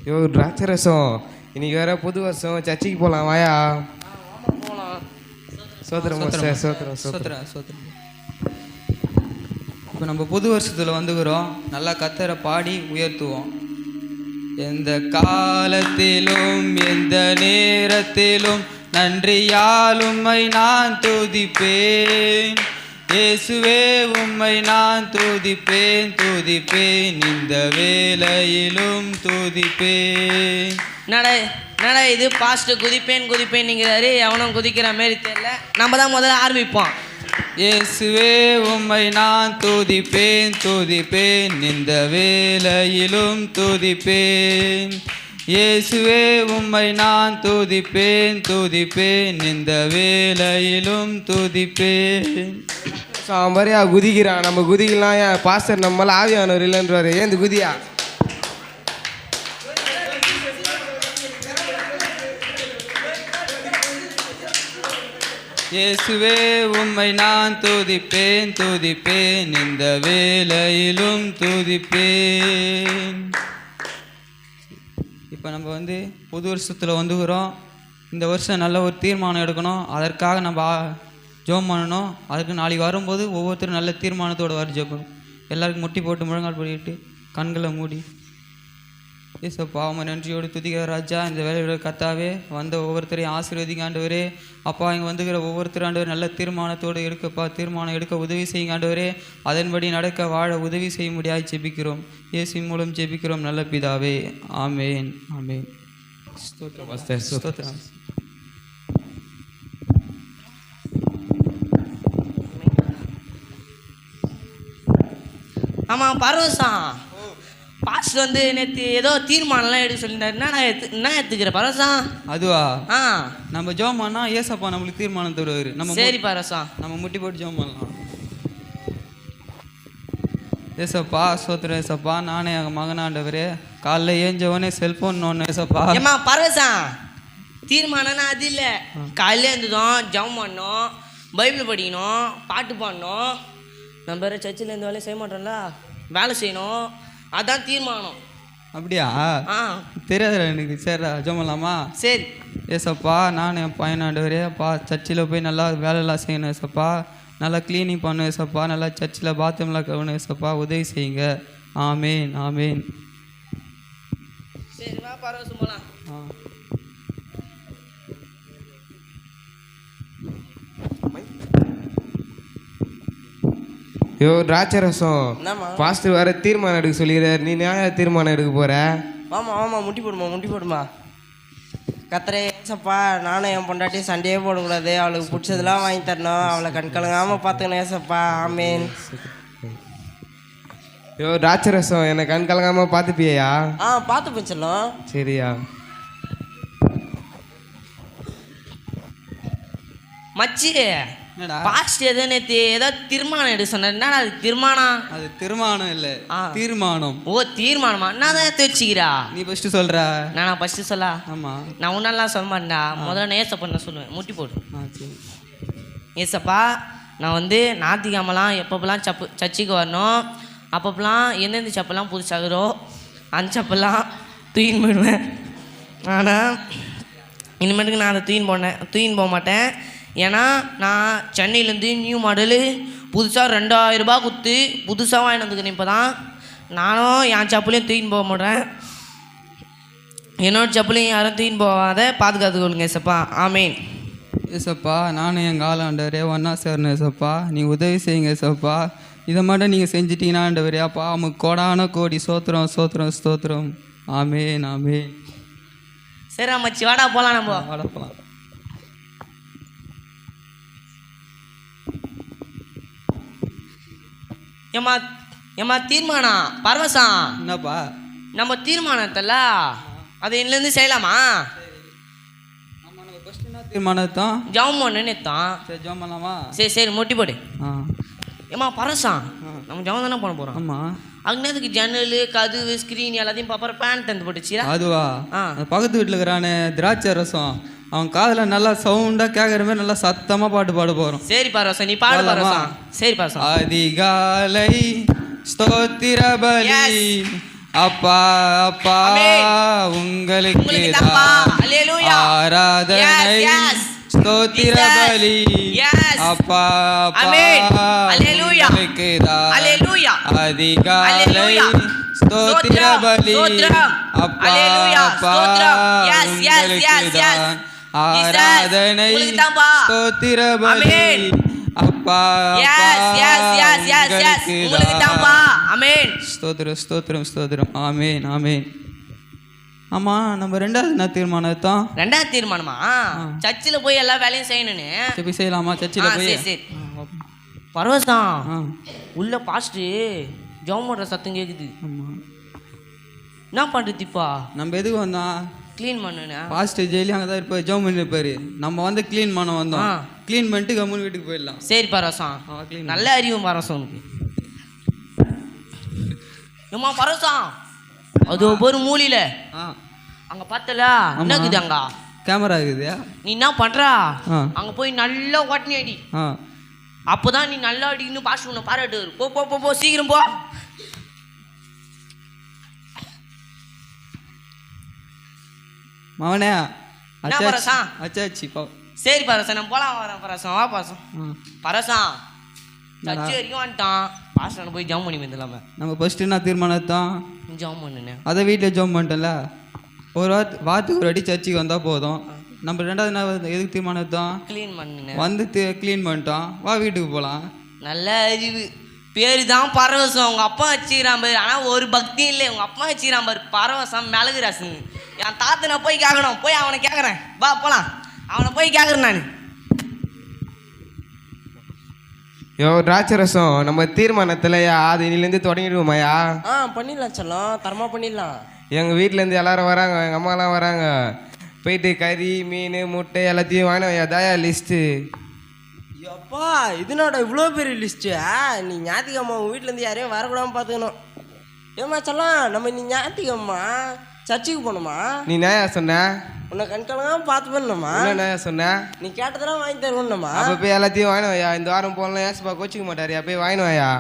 திராட்சை ரசம் இன்னைக்கு வேற புது வருஷம், சர்ச்சைக்கு போகலாம் வாயா. போகலாம். சோத்திரம் சோத்திரம் சோத்திரம். இப்போ நம்ம புது வருஷத்தில் வந்துக்கிறோம். நல்லா கத்தரை பாடி உயர்த்துவோம். எந்த காலத்திலும் எந்த நேரத்திலும் நன்றியால் உம்மை நான் துதிப்பேன். இயேசுவே உம்மை நான் துதிப்பேன் துதிப்பேன், இந்த வேளையிலும் துதிப்பேன். என்னடா இது பாஸ்ட் குதிப்பேன்ங்கிறாரு, எவனும் குதிக்கிற மாரி தெரியல. நம்ம தான் முதல்ல ஆரம்பிப்போம். இயேசுவே உம்மை நான் துதிப்பேன் துதிப்பேன், இந்த வேளையிலும் துதிப்பேன். இயேசுவே உம்மை நான் துதிப்பேன் துதிப்பேன், இந்த வேளையிலும் துதிப்பேன். சாம்பாரியா குதிக்கிறான். நம்ம குதிக்கலாம். ஏன் பாஸ்டர் நம்மளால் ஆவியானவர் இல்லைன்றாரு. ஏன் குதியா? இயேசுவே உம்மை நான் துதிப்பேன் துதிப்பேன், இந்த வேளையிலும் துதிப்பேன். இப்போ நம்ம புது வருஷத்தில் வந்துக்கிறோம். இந்த வருஷம் நல்ல ஒரு தீர்மானம் எடுக்கணும். அதற்காக நம்ம ஜெபம் பண்ணணும். அதுக்கு நாளைக்கு வரும்போது ஒவ்வொருத்தரும் நல்ல தீர்மானத்தோடு வர ஜெபம். எல்லாருக்கும் முட்டி போட்டு முழங்கால் போட்டு கண்களை மூடி ஏசப்பா உம்மை நன்றியோடு துதிக்கிற ராஜா. இந்த வேலையோட கத்தாவே வந்த ஒவ்வொருத்தரையும் ஆசீர்வதிங்க ஆண்டவரே. அப்பா இங்கே வந்துக்கிற ஒவ்வொருத்தர் ஆண்டவர் நல்ல தீர்மானத்தோடு எடுக்கப்பா, தீர்மானம் எடுக்க உதவி செய்யுங்க ஆண்டவரே. அதன்படி நடக்க வாழ உதவி செய்ய முடியாது ஜெபிக்கிறோம். இயேசுவின் மூலம் ஜெபிக்கிறோம் நல்ல பிதாவே, ஆமேன் ஆமேன். ஸ்தோத்திரம். ஆமாம் பரவசம் பாஸ்ட் நேற்று ஏதோ தீர்மானம்லாம் எடுக்க சொல்லியிருந்தாரு. என்ன எடுத்துக்கிற பரவசம்? அதுவா? நம்ம ஜெபம் பண்ணா ஏசப்பா நம்மளுக்கு தீர்மானம் தருவாரு. நம்ம சரி பரவசம், நம்ம முட்டி போட்டு ஜெபம் பண்ணலாம். ஏசப்பா சோத்திரம் ஏசப்பா. நானே எங்கள் மகனாண்டவரே காலைல ஏஞ்சவனே செல்ஃபோன் ஒன்று ஏசப்பா. ஏம்மா பரவசம் தீர்மானம்னா அது இல்லை. காலையில் இருந்ததும் ஜெபம் பண்ணணும், பைபிள் படிக்கணும், பாட்டு பாடணும். நம்ம வேறு சர்ச்சில் இருந்து வேலையை செய்ய மாட்டோம்ல, வேலை செய்யணும். அதான் தீர்மானம். அப்படியா? தெரியாதுடா எனக்கு. சரிடா ஜெபம் பண்ணலாமா? சரி. ஏசப்பா நான் என் பையனாண்டவரே அப்பா சர்ச்சில் போய் நல்லா வேலைலாம் செய்யணும் ஏசப்பா. நல்லா க்ளீனிங் பண்ணணும் ஏசப்பா. நல்லா சர்ச்சில் பாத்ரூம்லாம் கழுவணும் ஏசப்பா. உதவி செய்யுங்க. ஆமேன் ஆமேன். சரி வா பரவசம் போகலாம். திராட்சை ரசம் பாஸ்டர் வேற தீர்மானம் எடுக்க சொல்லிடுறாரு. நீ நியாய தீர்மானம் எடுக்க போற? ஆமாம் முட்டி போடுமா. கத்தரே ஏசப்பா, நானும் என் பொண்டாட்டியும் சண்டையே போடக்கூடாது. அவளுக்கு பிடிச்சதெல்லாம் வாங்கி தரணும். அவளை கண்கலங்காமல் பார்த்துக்கணும் ஏசப்பா. ஆமேன். திராட்சை ரசம் என்னை கண்கலங்காம பார்த்துப்பியா? பார்த்து போச்சலாம். சரியா மச்சி? பாஸ்ட் ஏதோ நேற்று ஏதோ தீர்மானம் எடுக்க சொன்ன. என்னடா அது தீர்மானம்? அது தீர்மானம் இல்லை, தீர்மானம். ஓ தீர்மானமா? என்ன தான் எடுத்து வச்சுக்கிறா? நீ ஃபஸ்ட்டு சொல்கிற. நான் ஃபஸ்ட்டு சொல்ல? ஆமாம். நான் உன்னெல்லாம் சொல்ல மாட்டேன்டா. முதல்ல ஏசப்பா நான் சொல்லுவேன். முட்டி போடு. சரி. ஏசப்பா நான் ஞாயிற்றுக்கிழமெல்லாம் எப்பப்பெல்லாம் சர்ச்சுக்கு வரணும், அப்பப்பெல்லாம் எந்தெந்த செப்பெல்லாம் புதுசாகிறோ அந்த செப்பெல்லாம் தூக்கின்னு போயிடுவேன். ஆனால் இனிமேட்டுக்கு நான் அதை தூக்கின்னு போக மாட்டேன். ஏன்னா நான் சென்னையிலேருந்து நியூ மாடலு புதுசாக 2000 ரூபாய் கொடுத்து புதுசாக வாங்கிட்டு வந்துக்கிறேன். இப்போ தான் நானும் என் செப்பலையும் தூக்கின்னு போக மாட்டேன். என்னோட செப்பலையும் யாரும் தூக்கின்னு போகாத பாதுகாத்துக்கொள்ளுங்க ஏசப்பா. ஆமேன். ஏசப்பா நானும் எங்கள் ஆளாண்டவரே ஒன்றா சேரணும் ஏசப்பா. நீங்கள் உதவி செய்யுங்க ஏசப்பா. இதை மட்டும் நீங்கள் செஞ்சிட்டீங்கன்னா ஆண்டவரே அப்பா அவனுக்கு கோடான கோடி சோத்திரம் சோத்திரம் ஸ்தோத்திரம். ஆமேன் ஆமேன். சரி மச்சி வாடா போகலாம். நம்ம வாடா போகலாம். ஏம்மா தீர்மானம் பரவசம் என்னப்பா? நம்ம தீர்மானத்தில் அது இன்னிலேருந்து செய்யலாமா? தீர்மானத்தான் ஜெபம் பண்ணுன்னு தான். சரி ஜெபம் பண்ணலாமா? சரி முட்டி போடு. ஏம்மா பரவசம் நம்ம ஜெபம் தானே பண்ண போகிறோம். ஆமாம். அங்கேனதுக்கு ஜன்னல் கதவு ஸ்க்ரீன் எல்லாத்தையும் பாப்பா பேன் தந்து போட்டுச்சுரா? அதுவா? பக்கத்து வீட்டில் இருக்கிறானே திராட்சை ரசம், அவன் காதில் நல்லா சவுண்டாக கேட்குற மாதிரி நல்லா சத்தமாக பாட்டு பாட போகிறோம். சரி பரவசம் நீ பாடு பரவசம். சரி பரவசம். அதிகாலை ஸ்தோத்திர பலி அப்பா அப்பா ஆமென். உங்களுக்கு உங்களுக்குதான்ப்பா. தான் அல்லேலூயா. ஆராதனை Yes, yes. ஸ்தோத்திர Jesus. பலி Yes. அப்பா அப்பா ஆமென். அல்லேலூயா. உங்களுக்கு தான் அல்லேலூயா. அதிகாலை அல்லேலூயா. ஸ்தோத்திர ஸ்தோத்திரம், பலி ஸ்தோத்திரம். அப்பா அல்லேலூயா. அப்பா ஸ்தோத்திரம். Yes, yes, உங்களுக்கு yes, yes. தான் Jesus. ஆராதனை உங்களுக்குதான்ப்பா. ஸ்தோத்திர பலி ஆமென். அப்பா Yes, yes, yes, yes, yes. உங்களுக்குதான்ப்பா. ஆமென். ஸ்தோத்திரம் ஸ்தோத்திரம் ஸ்தோத்திரம் ஆமென் ஆமென். ஆமா நம்ம ரெண்டாவது என்ன தீர்மானம் எடுத்தோம்? ரெண்டாவது தீர்மானமா சர்ச்சில் போய் எல்லா வேலையும் செய்யணும்னு சரி போய் செய்யலாமா சர்ச்சில் போய்? சரி சரி பரவசம் ஆ உள்ள பாஸ்ட்டு ஜோம் பண்ணுற சத்தம் கேட்குது. ஆமாம். என்ன பண்ணுறது இப்போ? நம்ம எதுக்கு வந்தோம்? க்ளீன் பண்ணுண்ணா. பாஸ்ட் ஜெயிலி அங்கே தான் இருப்பார், ஜோம் பண்ணி இருப்பார். நம்ம வந்து க்ளீன் பண்ண வந்தோம். ஆ. க்ளீன் பண்ணிட்டு கம்முன்னு வீட்டுக்கு போயிடலாம். சரி பரவசம் clean நல்ல அறிவும் பரவசம் உனக்கு. ஏம்மா பரவசம் அது ஒவ்வொரு மூலையில ஆ அங்கே பார்த்தல என்ன இருக்குது அங்க கேமரா இருக்குதா? நீ என்ன பண்ணுறா ஆ அங்கே போய் நல்லா ஓட்டினி அடி. ஆ அப்போதான் நீ நல்லா அடிக்கணும் பாஸ்ட் உன்னை பாராட்டு. போ போ போ போ சீக்கிரம் போ. மவனே என்ன பரவசம்? அச்சாச்சி பா. சரி பரவசம் நான் போலாம் வரேன் பரவசம் வா பரவசம். ஆ பரவசம் சர்ச்சு வரைக்கும் வந்துட்டான் பாஸ்டர் போய் ஜாம் பண்ணி வந்துடலாமே. நம்ம ஃபஸ்ட்டு என்ன தீர்மானம் எடுத்தோம்? ஜாம் பண்ணுண்ணே. அதை வீட்டில் ஜோம் பண்ணிட்டோம்ல, ஒரு வாரத்துக்கு ஒரு வாட்டி சர்ச்சுக்கு வந்தால் போதும். நம்ம ரெண்டாவது என்ன எதுக்கு தீர்மானம் எடுத்தோம்? க்ளீன் பண்ணுண்ணே. வந்து க்ளீன் பண்ணிட்டோம், வா வீட்டுக்கு போகலாம். நல்ல அறிவு பேரு தான் பரவசம். உங்கள் அப்பா வச்சுக்கிறான் பாரு, ஆனால் ஒரு பக்தியும் இல்லை. உங்கள் அப்பா வச்சுக்கிறான் பாரு பரவசம் மிளகு ரசம். என் தாத்தனை போய் கேட்கணும், போய் அவனை கேட்குறேன். வா போகலாம், அவனை போய் கேட்குறேன் நான். யோ திராட்சரசம் நம்ம தீர்மானத்தில்யா அது இன்னிலேருந்து தொடங்கிடுவோமாயா? பண்ணிடலாம் செல்லம், தரமாக பண்ணிடலாம். எங்கள் வீட்டிலேருந்து எல்லாரும் வராங்க, எங்கள் அம்மாலாம் வராங்க. போயிட்டு கறி மீன் முட்டை எல்லாத்தையும் வாங்கினோம்யா. தாயா லிஸ்ட்டு. எப்பா இதனோட இவ்வளோ பெரிய லிஸ்ட்டு. நீ ஞாயிற்றுக்கிழமை உங்கள் வீட்டிலேருந்து யாரையும் வரக்கூடாமல் பார்த்துக்கணும். ஏம்மா செல்லம், நம்ம நீ ஞாயிற்றுக்கிழமை சர்ச்சுக்கு போகணுமா? நீ நாயா சொன்ன? உன்னை கண்காணாமல் பார்த்து பண்ணணுமா? என்ன நாயா சொன்ன? நீ கேட்டதெல்லாம் வாங்கி தரணுமா? அப்போ போய் எல்லாத்தையும் வாங்கினோம்யா. இந்த வாரம் போகலாம் ஏசப்பா கோச்சிக்க மாட்டாரியா, போய் வாங்கினோம்யா.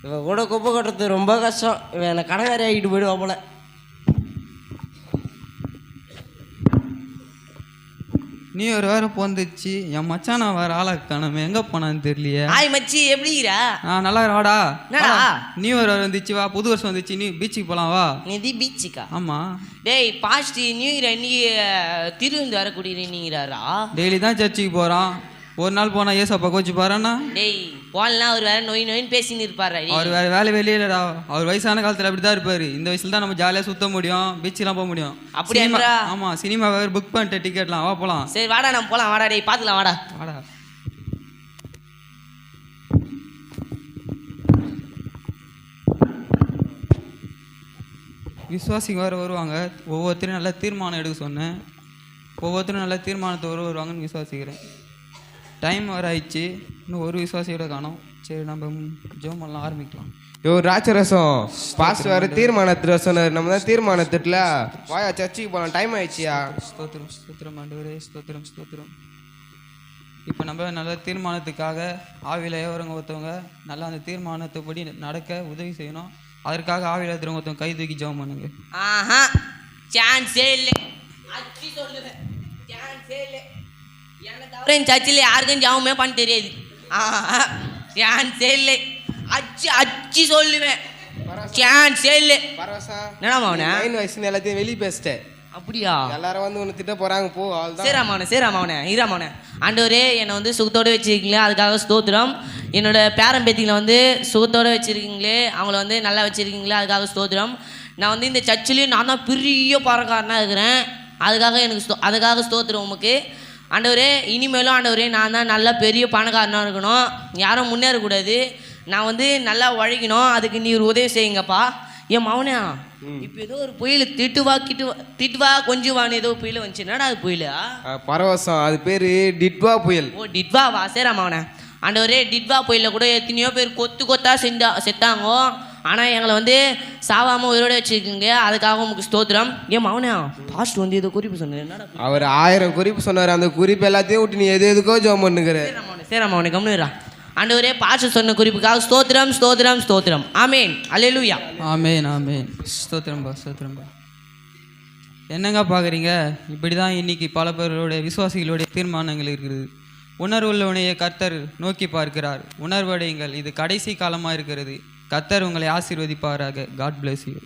இவன் கூட குப்பை கட்டுறது ரொம்ப கஷ்டம். இவன் என்னை கடங்காரி ஆகிட்டு போயிடுவா போல. நீ ஒரு வேறு போந்துச்சு, என் மச்சான் நான் வேறு ஆளாக காணாம எங்கே போனான்னு தெரியலையே. ஆய் மச்சி எப்படிங்கிறா? நல்லா வாடா. என்னடா? நியூ இயர் வந்துச்சு, வா புது வருஷம் வந்துச்சு, நீ பீச்சுக்கு போகலாம் வா. நிதி பீச்சுக்கா? ஆமாம். டேய் பாஸ்ட் நியூ இயர் அன்னைக்கு திருவிந்து வரக்கூடியீங்கிறாரா? டெய்லி தான் சர்ச்சுக்கு போகிறான். ஒரு நாள் போனால் ஏசப்பா கோச்சு பாருன்னா. டேய் போகலாம், அவர் வேற நோய் நோயின்னு பேசின்னு இருப்பாரா? அவர் வேறு வேலை வெளியிலடா. அவர் வயசான காலத்தில் அப்படி தான் இருப்பார். இந்த வயசில் தான் நம்ம ஜாலியாக சுற்ற முடியும், பீச்செலாம் போக முடியும். அப்படியா? ஆமாம், சினிமா வேறு புக் பண்ணிட்டு டிக்கெட்லாம், வா போகலாம். சரி வாடா நம்ம போகலாம். வாடா டேய் பார்த்துக்கலாம் வாடா. வாடா. விசுவாசிங்க வேறு வருவாங்க. ஒவ்வொருத்தரும் நல்ல தீர்மானம் எடுக்க சொன்னேன். ஒவ்வொருத்தரும் நல்ல தீர்மானத்தை வருவாங்கன்னு விசுவாசிக்கிறேன். டைம் வேறு ஆயிடுச்சு, இன்னும் ஒரு விசுவாசியோட காணோம். சரி நம்ம ஜெபம் பண்ணலாம், ஆரம்பிக்கலாம். யோ திராட்சரசம் பாஸ்ட் வேறு தீர்மானத்தில் சொன்னார். நம்ம தான் தீர்மானத்திட்டல வாயா சர்ச்சுக்கு போகலாம், டைம் ஆயிடுச்சியா. ஸ்தோத்திரம் ஸ்தோத்திரம் ஆண்டவரே, ஸ்தோத்திரம் ஸ்தோத்திரம். இப்போ நம்ம நல்ல தீர்மானத்துக்காக ஆவியில் ஏவரங்க ஒருத்தவங்க நல்லா அந்த தீர்மானத்தைப்படி நடக்க உதவி செய்யணும். அதற்காக ஆவியில் இருக்கிறவங்க ஒருத்தவங்க கை தூக்கி ஜெபம் பண்ணுங்க. ஆஹா சான்ஸே இல்லை. அச்சி சொல்லுவேன், சான்ஸே இல்லை. எனக்கு தவிர என் சர்ச்சில் யாருக்கும் ஜாவுமே பண்ண தெரியாது. ஆஹா சான்ஸே இல்லை. அச்சி அச்சி சொல்லுவேன், சான்ஸே இல்லை. பரவசம் என்னடா அவனை 9 வயசுன்னு எல்லாத்தையும் வெளியே பேசிட்டேன். அப்படியா? எல்லாரும் வந்து உன்னை திட்ட போகிறாங்க, போ அவ்வளோதான். சேராமவனே ஈராமவனே ஆண்டவரே என்னை வந்து சுகத்தோடு வச்சுருக்கீங்களே அதுக்காக ஸ்தோத்திரம். என்னோட பேரன் பேத்திங்களை வந்து சுகத்தோடு வச்சுருக்கீங்களே, அவங்கள வந்து நல்லா வச்சுருக்கீங்களே அதுக்காக ஸ்தோத்திரம். நான் வந்து இந்த சர்ச்சிலையும் நான் தான் பெரிய பணக்காரனாக இருக்கிறேன், அதுக்காக எனக்கு அதுக்காக ஸ்தோத்திரம் உமக்கு. ஆண்டவரே இனிமேலும் ஆண்டவரே நான் தான் நல்லா பெரிய பணக்காரனாக இருக்கணும், யாரும் முன்னேறக்கூடாது, நான் வந்து நல்லா உழைக்கணும், அதுக்கு நீ ஒரு உதவி செய்யுங்கப்பா. என் மவனே இப்போ ஏதோ ஒரு புயல் திட்டுவா கொஞ்சுவான்னு ஏதோ புயல் வந்துச்சு. என்னடா அது புயலா? பரவசம் அது பேர் டிட்வா புயல். ஓ டிட்வாவா? சேராம அவனை ஆண்டவரே டிட்வா புயலில் கூட எத்தனையோ பேர் கொத்தா செத்தாங்க, ஆனால் எங்களை வந்து சாவாமல் உயிரோட வச்சுருக்கீங்க, அதுக்காக உங்களுக்கு ஸ்தோத்திரம். ஏன் மவனே பாஸ்ட் வந்து ஏதோ குறிப்பு சொன்னார். என்னடா அவர் 1000 குறிப்பு சொன்னார். அந்த குறிப்பு எல்லாத்தையும் விட்டு நீ எது எதுக்கோ ஜோம் பண்ணுங்கிற. சேராம அவனை கம்னுரா. ஆண்டவரே பாஷ சொன்ன குறிப்புக்காக ஸ்தோத்திரம் ஸ்தோத்திரம் ஸ்தோத்திரம். ஆமேன். அல்லேலூயா. ஆமேன் ஆமேன். ஸ்தோத்திரம்பா ஸ்தோத்திரம்பா. என்னங்க பார்க்குறீங்க? இப்படி தான் இன்னைக்கு பல பேருடைய விசுவாசிகளுடைய தீர்மானங்கள் இருக்கிறது. உணர்வுள்ளவனையே கர்த்தர் நோக்கி பார்க்கிறார். உணர்வடையுங்கள், இது கடைசி காலமாக இருக்கிறது. கர்த்தர் உங்களை ஆசீர்வதிப்பாராக. God bless you.